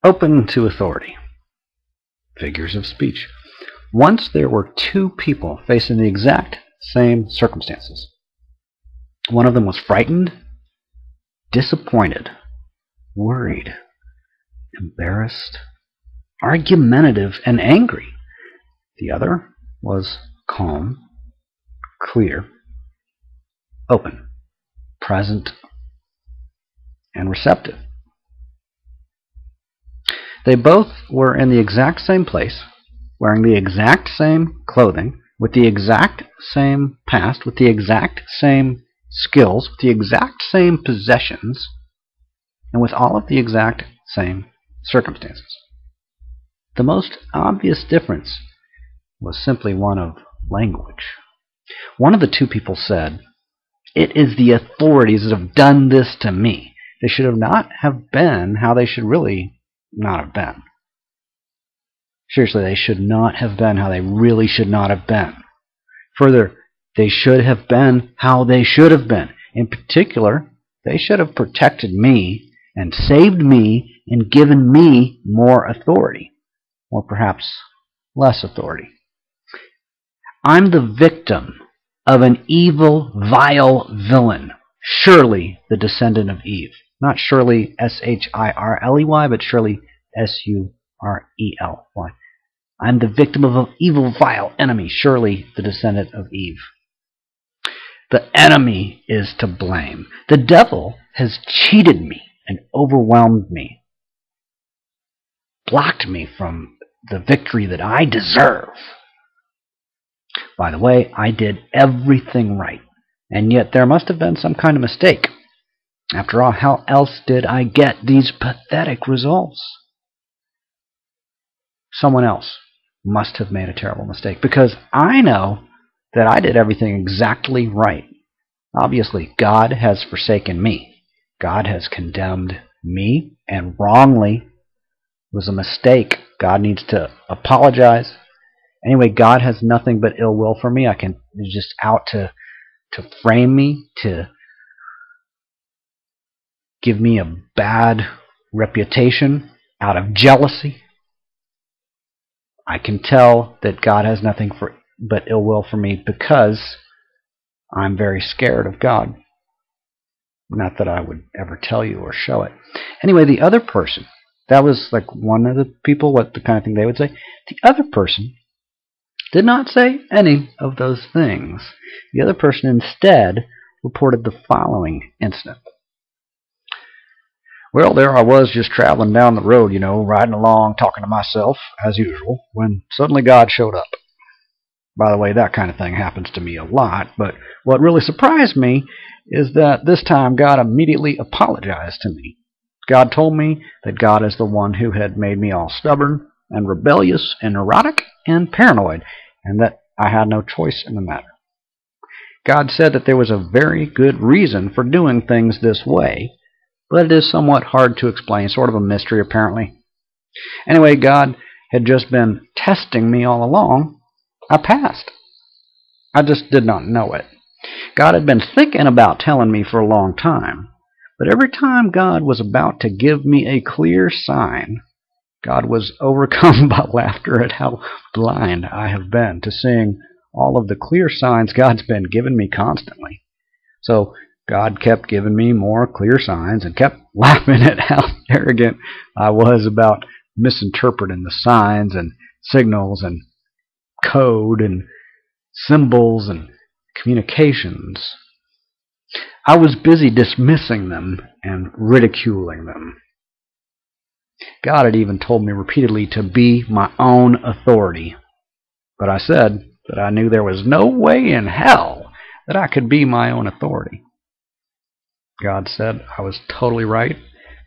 Open to authority. Figures of speech. Once there were two people facing the exact same circumstances. One of them was frightened, disappointed, worried, embarrassed, argumentative, and angry. The other was calm, clear, open, present, and receptive. They both were in the exact same place, wearing the exact same clothing, with the exact same past, with the exact same skills, with the exact same possessions, and with all of the exact same circumstances. The most obvious difference was simply one of language. One of the two people said, "It is the authorities that have done this to me. They should not have been how they should really not have been." Seriously, they should not have been how they really should not have been. Further, they should have been how they should have been. In particular, they should have protected me and saved me and given me more authority, or perhaps less authority. I'm the victim of an evil, vile villain, surely the descendant of Eve. Not Shirley, Shirley, but Shirley, Surely. I'm the victim of an evil, vile enemy, surely the descendant of Eve. The enemy is to blame. The devil has cheated me and overwhelmed me, blocked me from the victory that I deserve. By the way, I did everything right, and yet there must have been some kind of mistake. After all, how else did I get these pathetic results? Someone else must have made a terrible mistake, because I know that I did everything exactly right. Obviously, God has forsaken me. God has condemned me, and wrongly. It was a mistake. God needs to apologize. Anyway, God has nothing but ill will for me. He's just out to frame me, to give me a bad reputation out of jealousy. I can tell that God has nothing but ill will for me because I'm very scared of God. Not that I would ever tell you or show it. Anyway, the other person, that was like one of the people, what the kind of thing they would say. The other person did not say any of those things. The other person instead reported the following incident. Well, there I was just traveling down the road, riding along, talking to myself, as usual, when suddenly God showed up. By the way, that kind of thing happens to me a lot, but what really surprised me is that this time God immediately apologized to me. God told me that God is the one who had made me all stubborn and rebellious and neurotic and paranoid, and that I had no choice in the matter. God said that there was a very good reason for doing things this way, but it is somewhat hard to explain, sort of a mystery apparently. Anyway, God had just been testing me all along. I passed. I just did not know it. God had been thinking about telling me for a long time, but every time God was about to give me a clear sign, God was overcome by laughter at how blind I have been to seeing all of the clear signs God's been giving me constantly. So God kept giving me more clear signs and kept laughing at how arrogant I was about misinterpreting the signs and signals and code and symbols and communications. I was busy dismissing them and ridiculing them. God had even told me repeatedly to be my own authority, but I said that I knew there was no way in hell that I could be my own authority. God said I was totally right,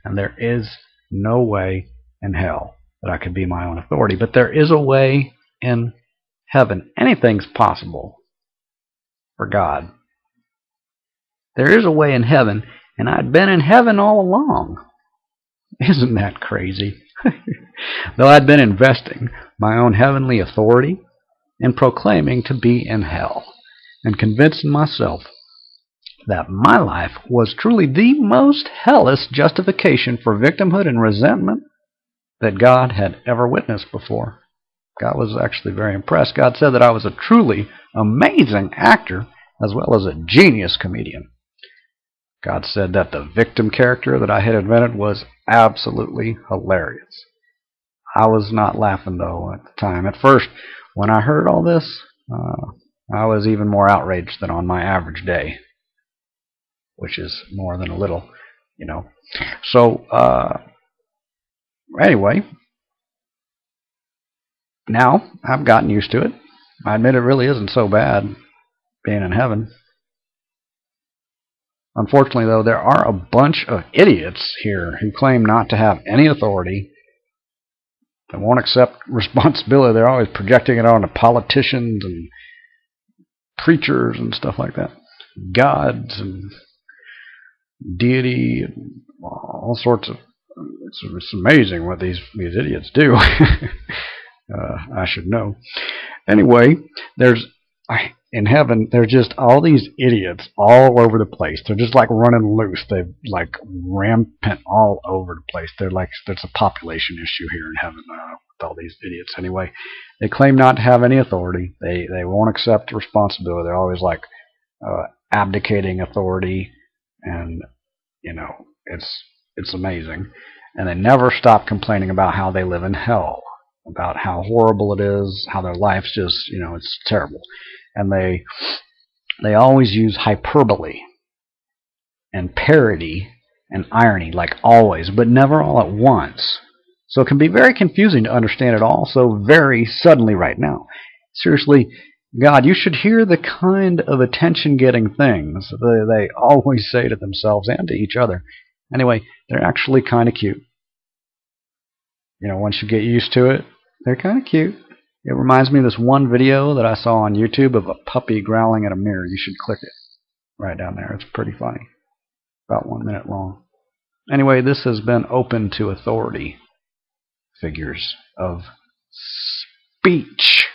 and there is no way in hell that I could be my own authority, but there is a way in heaven. Anything's possible for God. There is a way in heaven, and I'd been in heaven all along. Isn't that crazy? Though I'd been investing my own heavenly authority in proclaiming to be in hell and convincing myself that my life was truly the most hellish justification for victimhood and resentment, that God had ever witnessed before. God was actually very impressed. God said that I was a truly amazing actor as well as a genius comedian. God said that the victim character that I had invented was absolutely hilarious. I was not laughing, though, at the time. At first, when I heard all this, I was even more outraged than on my average day, which is more than a little, you know. So, anyway, now I've gotten used to it. I admit it really isn't so bad being in heaven. Unfortunately, though, there are a bunch of idiots here who claim not to have any authority. They won't accept responsibility. They're always projecting it on to politicians and preachers and stuff like that. Gods and deity and all sorts of... It's amazing what these idiots do. I should know. Anyway, in heaven, there's just all these idiots all over the place. They're just like running loose. They're like rampant all over the place. They're like, there's a population issue here in heaven with all these idiots. Anyway, they claim not to have any authority. They won't accept responsibility. They're always like abdicating authority, and you know, it's amazing. And they never stop complaining about how they live in hell, about how horrible it is, how their life's just, you know, it's terrible. And they always use hyperbole and parody and irony, like always, but never all at once. So it can be very confusing to understand it all so very suddenly right now. Seriously, God, you should hear the kind of attention-getting things they always say to themselves and to each other. Anyway, they're actually kind of cute. You know, once you get used to it, they're kind of cute. It reminds me of this one video that I saw on YouTube of a puppy growling at a mirror. You should click it right down there. It's pretty funny. About 1 minute long. Anyway, this has been Open to Authority Figures of Speech.